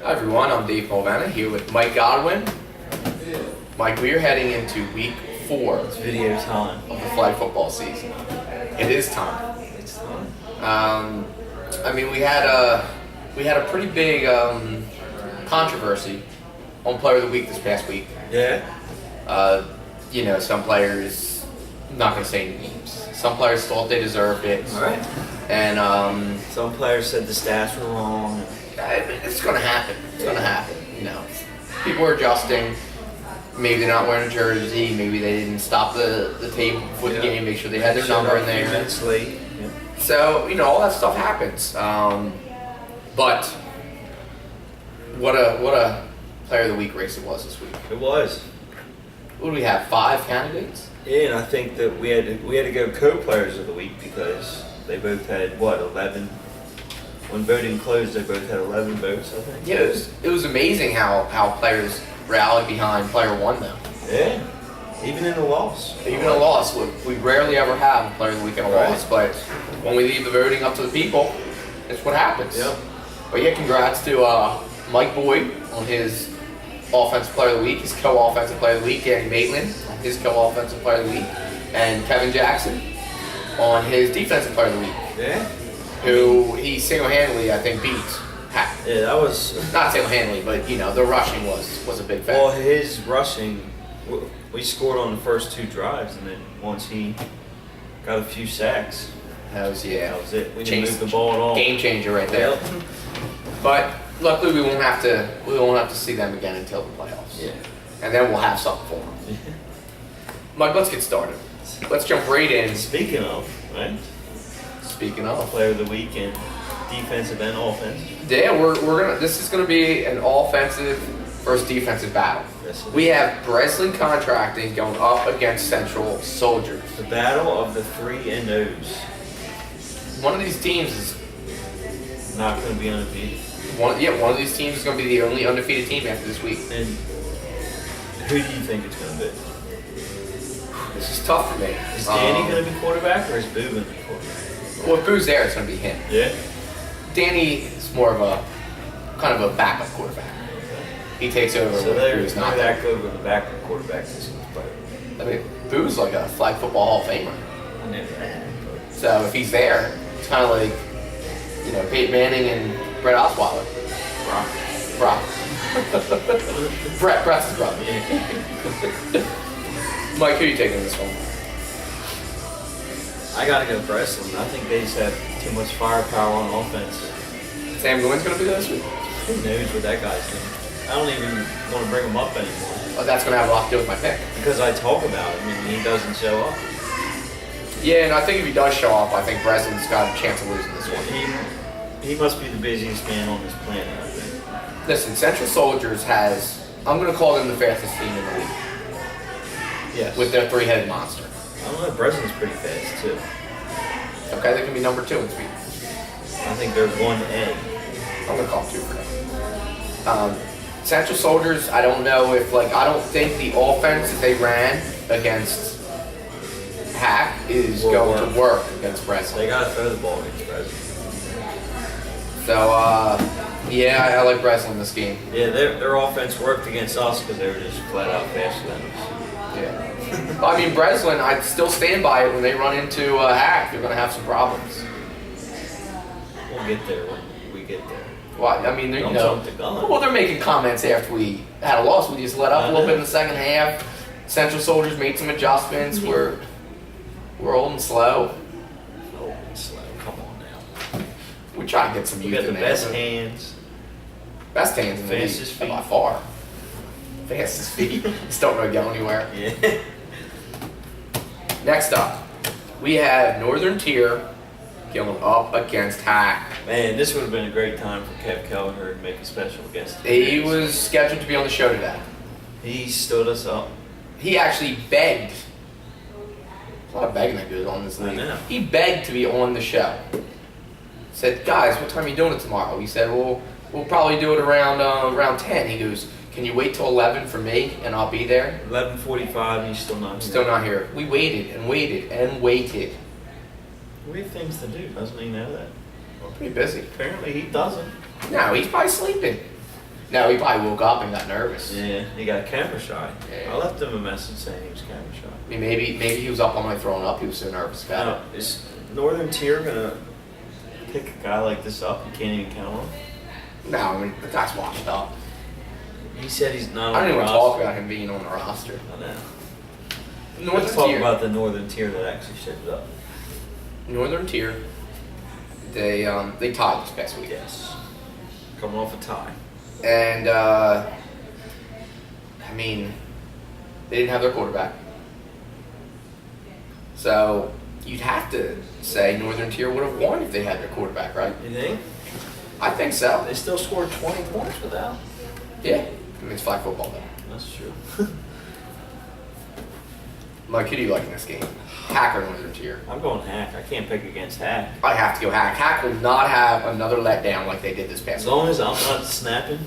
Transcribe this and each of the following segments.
Hi everyone, I'm Dave Mulvanna here with Mike Godwin. Mike, we are heading into week 4 It's video time. of the flag football season. It is time. It's time. We had a pretty big controversy on Player of the Week this past week. Yeah. Some players, I'm not going to say any names. Some players thought they deserved it. All right. And Some players said the stats were wrong. it's going to happen. It's going to happen. People are adjusting. Maybe they're not wearing a jersey. Maybe they didn't stop the tape before the game, make sure they had their number in there. Minutes late. Yeah. So all that stuff happens. But what a Player of the Week race it was this week. It was. What do we have? 5 candidates? Yeah, and I think that we had to go co-players of the week because they both had 11. When voting closed, they both had 11 votes. I think. Yeah, it was amazing how players rallied behind player 1 though. Yeah. Even in a loss. Even a loss, we rarely ever have a Player of the Week in a loss, but when we leave the voting up to the people, it's what happens. Yep. But yeah, congrats to Mike Boyd on his Offensive Player of the Week, his co-Offensive Player of the Week, Danny Maitland on his co-Offensive Player of the Week, and Kevin Jackson on his Defensive Player of the Week, Yeah. who he single-handedly, I think, beat. Yeah, that was. Not single-handedly, but the rushing was a big factor. Well, his rushing, we scored on the first 2 drives, and then once he got a few sacks, That was it. We didn't Changed- move the ball at all. game changer right there. Yep. But luckily, we won't have to see them again until the playoffs. Yeah. And then we'll have something for them. Mike, let's get started. Let's jump right in. Speaking of, right? Speaking of, Player of the week and defensive and offensive. yeah, this is gonna be an offensive versus defensive battle. Yes, it We is. have Breslin Contracting going up against Central Soldiers. The battle of the 3 and O's. One of these teams is Not going to be undefeated. one of these teams is gonna be the only undefeated team after this week. And who do you think it's going to be? This is tough for me. Is Danny going to be quarterback or is Boo going to be quarterback? Well, if Boo's there, it's gonna be him. Yeah. Danny is more of a kind of a backup quarterback. He takes over So when they're Boo's not not there. that good with the backup quarterback this player. I mean, Boo's like a flag football Hall of Famer. I never had. So if he's there, it's kind of like, Peyton Manning and Brett Osweiler. Brock. Brett's his brother. Mike, who are you taking in this one? I got to go Breslin. I think they just have too much firepower on offense. Sam Goodwin's going to be there this week? Who knows what that guy's doing? I don't even want to bring him up anymore. Well, that's going to have a lot to do with my pick. Because I talk about him and he doesn't show up. Yeah, and I think if he does show up, I think Breslin's got a chance of losing this one. He must be the busiest man on this planet, I think. Listen, Central Soldiers has, I'm going to call them the fastest team in the league Yes. with their 3-headed monster. I don't know, Breslin's pretty fast too. Okay, they can be number 2 in speed. I think they're 1A. I'm going to call 2 for them. Central Soldiers, I don't know if, I don't think the offense that they ran against Hack is going to work against Breslin. They gotta throw the ball against Breslin. So, I like Breslin this game. Yeah, their offense worked against us because they were just flat out faster than us. Yeah. I mean, Breslin, I'd still stand by it when they run into Hack. They're going to have some problems. We'll get there when we get there. Well, I mean, Don't jump the gun. Well, they're making comments after we had a loss. We just let up a little bit in the second half. Central Soldiers made some adjustments. We're old and slow. Oh, slow. Come on now. We try to get some We youth got the in there. best hands. Best hands in the league, Fastest feet. by far. Fastest feet. Just don't really go anywhere. Yeah. Next up, we have Northern Tier going up against Hack. Man, this would have been a great time for Kev Kelleher to make a special guest. He was scheduled to be on the show today. He stood us up. He actually begged. A lot of begging that goes on in this I league. know. He begged to be on the show. Said, guys, what time are you doing it tomorrow? He said, well, we'll probably do it around 10. He goes, can you wait till 11 for me and I'll be there? 11:45, he's still not here. Still not here. We waited and waited and waited. We have things to do. Doesn't he know that? We're pretty busy. Apparently he doesn't. No, he's probably sleeping. No, he probably woke up and got nervous. Yeah, he got camera shy. Yeah. I left him a message saying he was camera shy. I mean, maybe he was up all night throwing up. He was so nervous about Now, is Northern Tier gonna pick a guy like this up? You can't even count on him. it. No, I mean the guy's washed up. He said he's not on I don't the even roster. talk about him being on the roster. I know. Northern Let's talk Tier. about the Northern Tier that actually showed up. Northern Tier. They tied this past week. Yes. Coming off a tie. And I mean, they didn't have their quarterback. So you'd have to say Northern Tier would have won if they had their quarterback, right? You think? I think so. They still scored 20 points without. Yeah. I mean, it's flag football though. That's true. Mike, who do you like in this game? Hack or Northern Tier? I'm going Hack. I can't pick against Hack. I have to go Hack. Hack will not have another letdown like they did this past As week. long as I'm not snapping,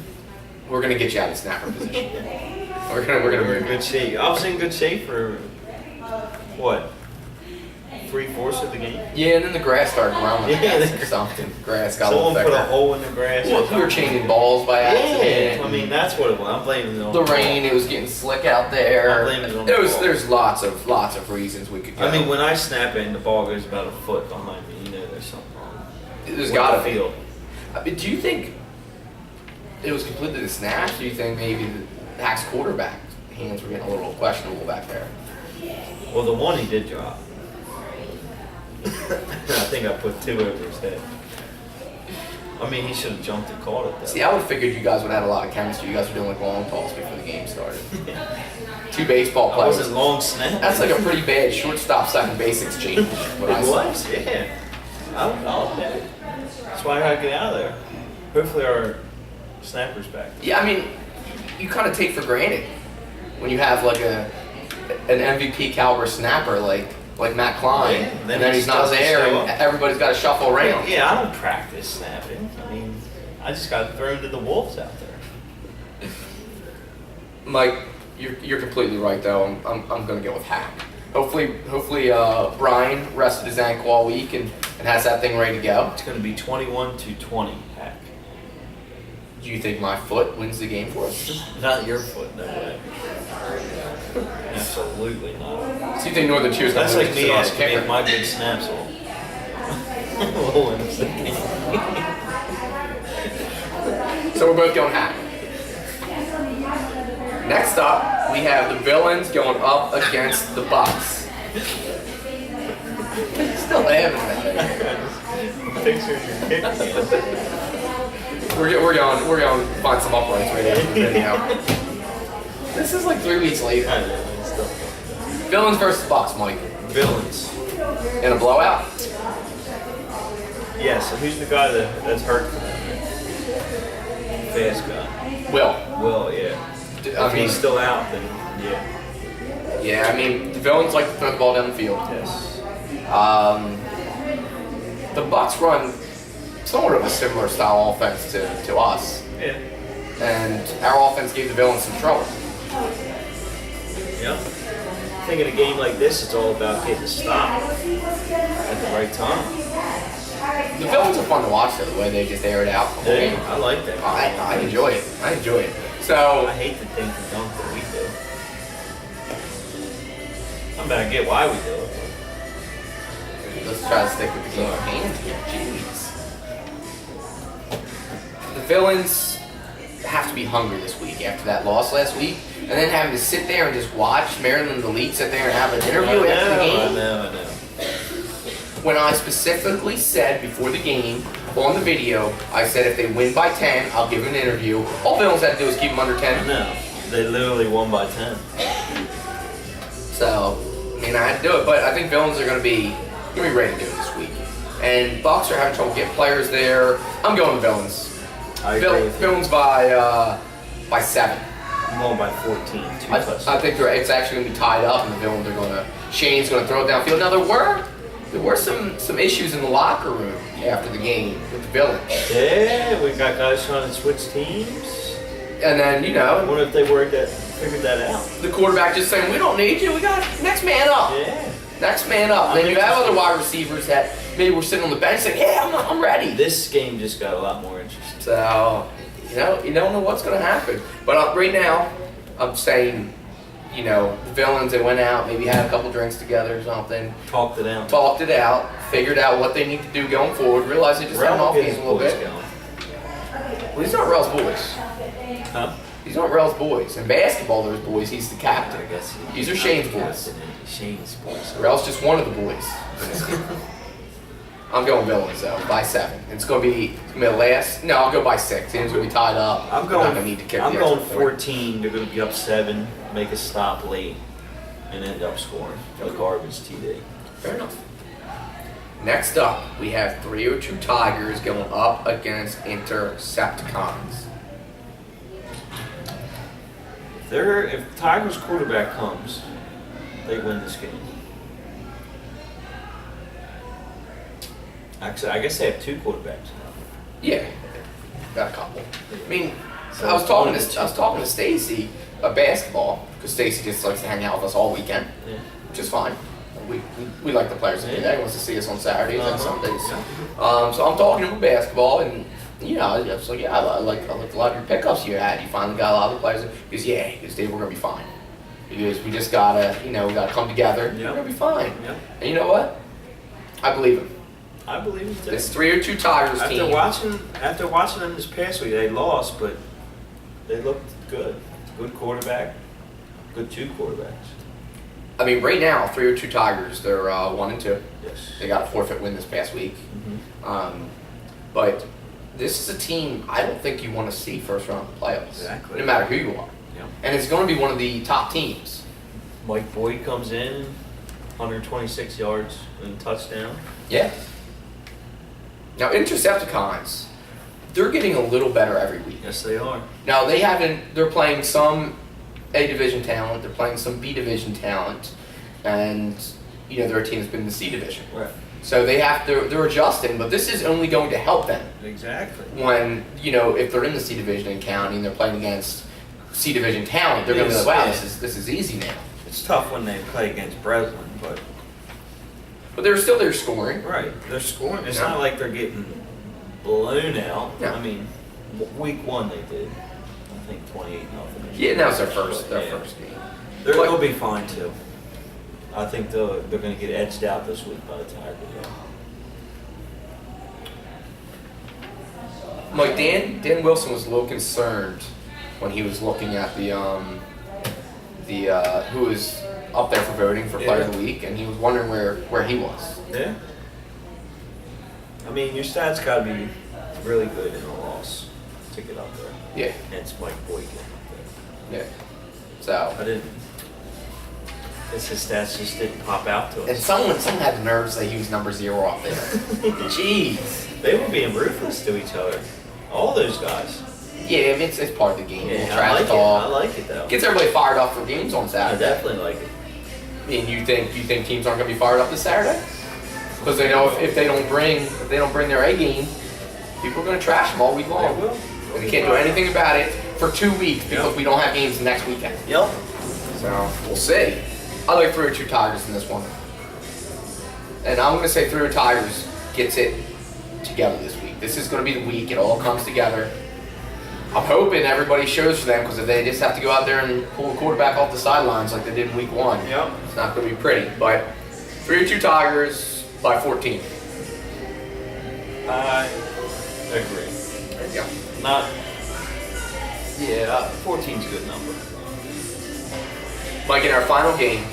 We're gonna get you out of snapper position. We're gonna we're in move good you. shape. I was in good shape for what? 3/4 of the game. Yeah, and then the grass started growing Yeah, or something. Grass got Someone a put little a thicker. hole in the grass. Well, we were changing balls by accident. Yeah, I mean that's what it was. I'm blaming it on The rain, it was getting slick out there. I blame it on the ball. There's lots of reasons we could go. I mean, when I snap it and the ball goes about a foot behind me, you know there's something wrong. there's With gotta the be. field. Do you think it was completely the snap? Do you think maybe the Hack's quarterback hands were getting a little questionable back there? Well, the one he did drop. I think I put 2 over his head. I mean, he should have jumped and caught it though. See, I would have figured you guys would have had a lot of chemistry. You guys were doing like long toss before the game started. 2 baseball I players. wasn't long snap. That's like a pretty bad shortstop second base exchange. What I It saw. was, yeah. I'll admit it. That's why I gotta get out of there. Hopefully our snapper's back. Yeah, I mean, you kind of take for granted when you have like an MVP caliber snapper like Matt Klein, Yeah, and then then he he's not doesn't there, show and up. everybody's got to shuffle around. Yeah, I don't practice snapping. I mean, I just got thrown to the wolves out there. Mike, you're completely right though. I'm gonna go with Hack. Hopefully Brian rested his ankle all week and has that thing ready to go. It's gonna be 21-20, Hack. Do you think my foot wins the game for us? Not your foot, no way. Absolutely not. So you think Northern Tier's gonna That's lose like to me our asking me kicker? if my good snaps will. will win us the game. So we're both going Hack. Next up, we have the Villains going up against the Bucks. Still laughing at that. Picture your kick. We're going to find some uprights right after the video. This is like 3 weeks later. I know, it's still Villains versus Bucks, Mike. Villains. In a blowout. Yeah, so who's the guy that's hurt for them? Fast guy. Will, yeah. I If mean, he's still out, then yeah. yeah, I mean, the Villains like to throw the ball down the field. Yes. The Bucks run somewhat of a similar style offense to us, Yeah. and our offense gave the Villains some trouble. Yeah. I think in a game like this, it's all about getting a stop at the right time. The Villains are fun to watch, though, the way they just air it out the whole game. I like that. I enjoy it. I enjoy it. So, I hate the dink and dunk that we do. I mean, I get why we do it. let's try to stick with the game at hand here. Jeez. The Villains have to be hungry this week after that loss last week, and then having to sit there and just watch Maryland Elite sit there and have an interview after the game. I know. When I specifically said before the game on the video, I said if they win by 10, I'll give them an interview. All Villains had to do was keep them under I 10. know. They literally won by 10. So, I mean, I had to do it, but I think Villains are going to be ready to do it this week. And Bucks are having trouble getting players there. I'm going Villains. I agree with you. Villains by 7. I'm going by 14. Two I touchdowns. think it's actually going to be tied up, and the Villains are going to. Shane's going to throw it downfield. Now there were some issues in the locker room after the game with the Villains, Yeah, we got guys trying to switch teams. and then I wonder if they figured that out. the quarterback just saying, "We don't need you. We got next man up. Yeah. Next man up." I'm Then you have interested. other wide receivers that maybe were sitting on the bench saying, "Yeah, I'm ready." This game just got a lot more interesting. So You don't know what's going to happen. But right now, I'm saying, the villains, they went out, maybe had a couple drinks together or something. Talked it out. Talked it out, figured out what they need to do going forward, realized they just had an off game a little bit. Going. Well, he's not Rel's boys. Huh? He's not Rel's boys. In basketball, there's boys. He's the captain. I guess These are Shane's boys. Shane's boys. Rel's just one of the boys. I'm going villains though, by 7. It's gonna be the last. No, I'll go by 6. It's gonna be tied up. I'm We're not gonna need to kick I'm the going extra point. 14. They're going to be up 7, make a stop late, and end up scoring. A garbage TD. Fair enough. Next up, we have 302 Tigers going up against Intercepticons. If Tigers quarterback comes, they win this game. Actually, I guess they have 2 quarterbacks. Yeah, got a couple. I mean, I was talking to Stacy about basketball because Stacy just likes to hang out with us all weekend, Yeah. which is fine. We like the players that do that. He wants to see us on Saturdays and Sundays. Yeah. So I'm talking to him about basketball, and I was like, yeah, I like a lot of your pickups you had. You finally got a lot of the players. He goes, yeah. He goes, Dave, we're gonna be fine. He goes, we just gotta, we gotta come together. Yeah. We're gonna be fine. Yeah. And you know what? I believe him. I believe it too. This 302 Tigers team. After watching them this past week, they lost, but they looked good. Good quarterback, good 2 quarterbacks. I mean, right now, 302 Tigers, they're 1-2. Yes. They got a forfeit win this past week. Mm-hmm. But this is a team I don't think you want to see first round of playoffs. Exactly. No matter who you are. Yeah. And it's going to be one of the top teams. Mike Boyd comes in, 126 yards and a touchdown. Yeah. Now, Intercepticons, they're getting a little better every week. Yes, they are. Now, they're playing some A division talent, they're playing some B division talent, and, their team's been in the C division. Right. So they're adjusting, but this is only going to help them Exactly. when, if they're in the C division in county and they're playing against C division talent, they're going to be like, wow, Yeah. this is easy now. It's tough when they play against Breslin, but But they're still there scoring. right, they're scoring. It's Yeah. not like they're getting blown out. Yeah. I mean, week 1 they did. I think 28-0. Yeah, and that was their first Yeah. game. They'll be fine too. I think they're going to get edged out this week by the Tigers. Yeah. Like Dan Wilson was a little concerned when he was looking at the who was up there for voting for Player of the Week, and he was wondering where he was. Yeah. I mean, your stats got to be really good in a loss to get up there. Yeah, Hence Mike Boyd getting up there. yeah. So, I didn't. His stats just didn't pop out to and us. someone had the nerve to say he was number 0 up there. Jeez. They were being ruthless to each other. All those guys. Yeah, I mean, it's part of the game. Yeah, Trash I like talk. it. I like it though. Gets everybody fired up for games on I Saturday. definitely like it. I mean, you think teams aren't going to be fired up this Saturday? Because they know if they don't bring their A game, people are going to trash them all week long. They will. And they can't do anything about it for 2 weeks because we don't have games next weekend. Yep. So we'll see. I like 302 Tigers in this one, and I'm going to say 302 Tigers gets it together this week. This is going to be the week it all comes together. I'm hoping everybody shows for them because if they just have to go out there and pull a quarterback off the sidelines like they did in week 1, Yep. it's not going to be pretty. But 302 Tigers by 14. I agree. There you go. Not. Yeah, 14's a good number. Mike, in our final game,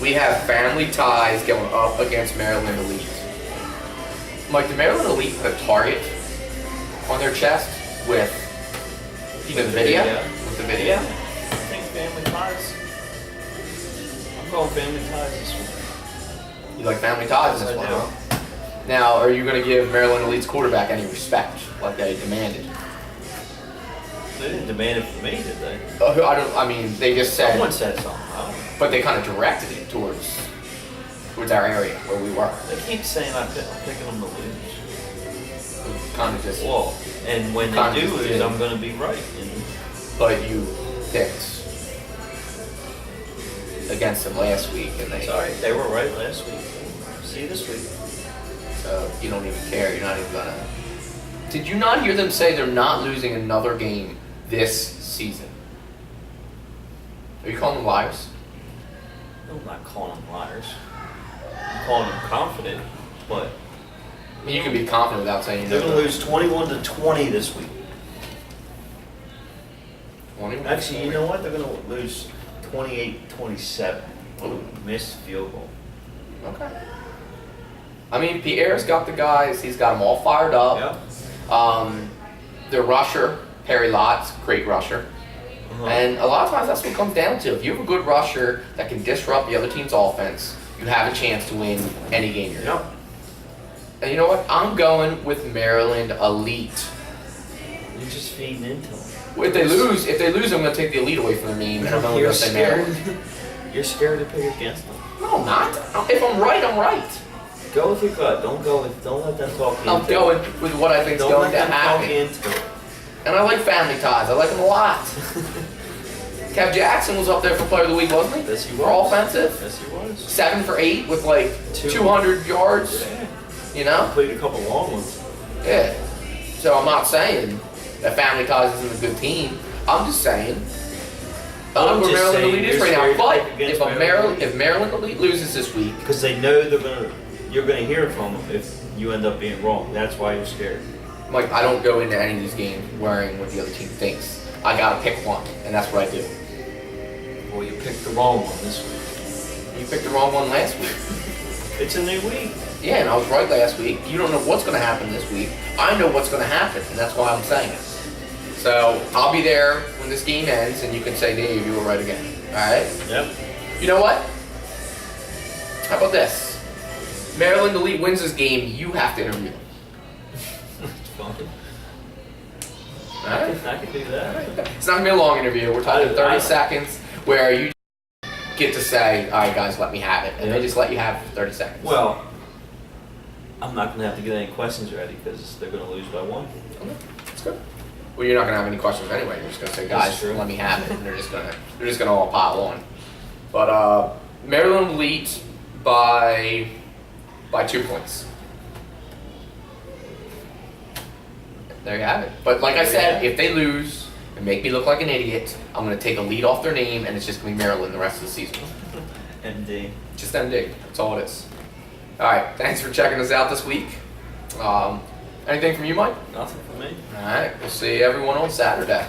we have Family Ties going up against Maryland Elite. Mike, the Maryland Elite put a target on their chest with the video. With the video. I think Family Ties. I'm going Family Ties this week. You like Family Ties in this I one, do. huh? Now, are you going to give Maryland Elite's quarterback any respect, like they demanded? They didn't demand it from me, did they? I mean, they just said, Someone said something. but they kind of directed it towards our area where we were. They keep saying I'm picking them to lose. Kind of just, Well, and when Kind they of do just lose, did. I'm going to be right. And but you picked against them last week, and sorry, they were right last week. See this week. so you don't even care. You're not even gonna Did you not hear them say they're not losing another game this season? Are you calling them liars? I'm not calling them liars. I'm calling them confident, but I mean, you can be confident without saying they're going to lose 21-20 this week. 20? Actually, you know what? They're going to lose 28-27. Missed field goal. Okay. I mean, Pierre's got the guys. He's got them all fired up. Yeah. Their rusher, Perry Lott's great rusher. And a lot of times that's what it comes down to. If you have a good rusher that can disrupt the other team's offense, you have a chance to win any game you're in. Yep. And you know what? I'm going with Maryland Elite. You're just feeding into them. If they lose, I'm going to take the Elite away from their name, and I'm only going to say Maryland. You're scared to pick against them. No, I'm not. If I'm right, I'm right. Go with your gut. Don't let them talk you I'm into going it. with what I think is Don't going let to them talk happen. you into it. And I like Family Ties. I like them a lot. Kev Jackson was up there for Player of the Week, wasn't he? Yes, he For was. offensive. Yes, he was. 7 for 8 with like 200 yards. Yeah. You know? Played a couple long ones. Yeah. So I'm not saying that Family Ties isn't a good team. I'm just saying. I I'm look where just Maryland saying Elite is you're right now. scared to But pick against if Maryland Elite loses this week, Because they know you're gonna hear from them if you end up being wrong. That's why you're scared. like I don't go into any of these games worrying what the other team thinks. I gotta pick one, and that's what I do. Well, you picked the wrong one this week. You picked the wrong one last week. It's a new week. Yeah, and I was right last week. You don't know what's going to happen this week. I know what's going to happen, and that's why I'm saying it. So I'll be there when this game ends, and you can say, Dave, you were right again. All right? Yep. You know what? How about this? Maryland Elite wins this game. You have to interview them. Fine. All right? I can do that. It's not going to be a long interview. We're talking 30 I- seconds where you get to say, all right, guys, let me have it. And they just let you have it for 30 seconds. Well, I'm not gonna have to get any questions ready because they're gonna lose by 1. Okay, that's good. Well, you're not gonna have any questions anyway. You're just gonna say, That's "Guys, true. let me have it," and they're just gonna all pile on. But Maryland Elite by 2 points. There you have it. But like I said, if they lose and make me look like an idiot, I'm gonna take a lead off their name, and it's just gonna be Maryland the rest of the season. MD. Just MD. That's all it is. All right. Thanks for checking us out this week. Anything from you, Mike? Nothing for me. All right. We'll see everyone on Saturday.